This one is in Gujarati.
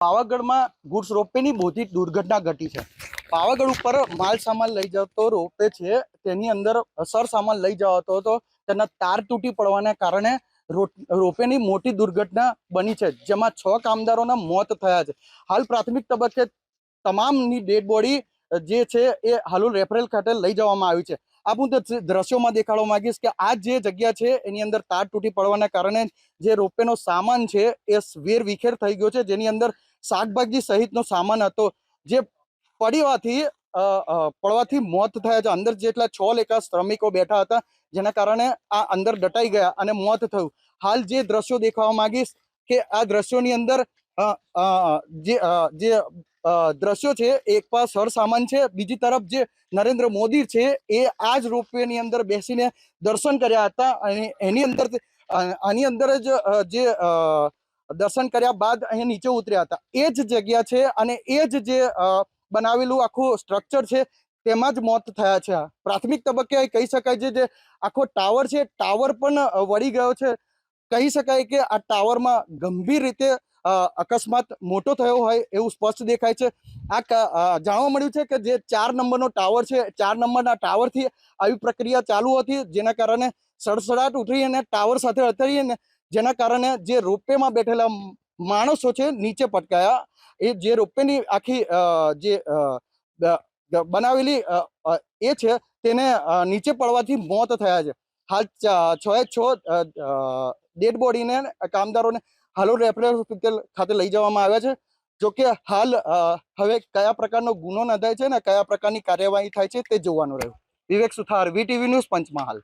પાવાગઢમાં ગુડ્સ રોપવેની મોટી દુર્ઘટના ઘટી છે। પાવાગઢ ઉપર માલ સામાન લઈ જતો રોપવે છે, તેની અંદર સર સામાન લઈ જવાતો હતો, તેના તાર તૂટી પડવાના કારણે રોપવેની મોટી દુર્ઘટના બની છે, જેમાં 6 કામદારોના મોત થયા છે। હાલ પ્રાથમિક તબક્કે તમામની ડેડ બોડી જે છે એ હાલ રેફરલ ખાતે લઈ જવામાં આવી છે। આ હું દ્રશ્યોમાં દેખાડવા માંગીશ કે આ જે જગ્યા છે એની અંદર તાર તૂટી પડવાના કારણે જે રોપવેનો સામાન છે એ વેર વિખેર થઈ ગયો છે, જેની અંદર શાકભાજી સહિતનો સામાન હતો જે પડવાથી મોત થયા છે। અંદર જેટલા 6 લેખા શ્રમિકો બેઠા હતા, જેના કારણે આ અંદર દટાઈ ગયા અને મોત થયું। હાલ જે દ્રશ્યો દેખાવા માંગીશ કે આ દ્રશ્યોની અંદર જે દ્રશ્યો છે, એક પાસ સર સામાન છે, બીજી તરફ જે નરેન્દ્ર મોદી છે એ આ જ રોપવેની અંદર બેસીને દર્શન કર્યા હતા અને આની અંદર જ જે દર્શન કર્યા બાદ અહીંયા નીચે ઉતર્યા હતા। એ જ જગ્યા છે અને એ જ જે બનાવેલું આખું સ્ટ્રક્ચર છે તેમાં જ મોત થયા છે। પ્રાથમિક તબક્કે કહી શકાય છે જે આખો ટાવર છે, ટાવર પણ વળી ગયો છે। કહી શકાય કે આ ટાવરમાં ગંભીર રીતે અકસ્માત મોટો થયો હોય એવું સ્પષ્ટ દેખાય છે। આ જાણવા મળ્યું છે કે જે 4 નંબરનો ટાવર છે, 4 નંબરના ટાવરથી આવી પ્રક્રિયા ચાલુ હતી, જેના કારણે સડસડાટ ઉઠી અને ટાવર સાથે અથડી અને જેના કારણે જે રોપવેમાં બેઠેલા માણસો છે નીચે પટકાયા। એ જે રોપવેની આખી જે બનાવેલી એ છે તેને નીચે પડવાથી મોત થયા છે। હાલ 6 ડેડ બોડીને કામદારોને હાલ રેફરલ હોસ્પિટલ ખાતે લઈ જવામાં આવ્યા છે। જોકે હાલ હવે કયા પ્રકારનો ગુનો નોંધાય છે ને કયા પ્રકારની કાર્યવાહી થાય છે તે જોવાનું રહ્યું। વિવેક સુથાર, વીટીવી ન્યૂઝ, પંચમહાલ।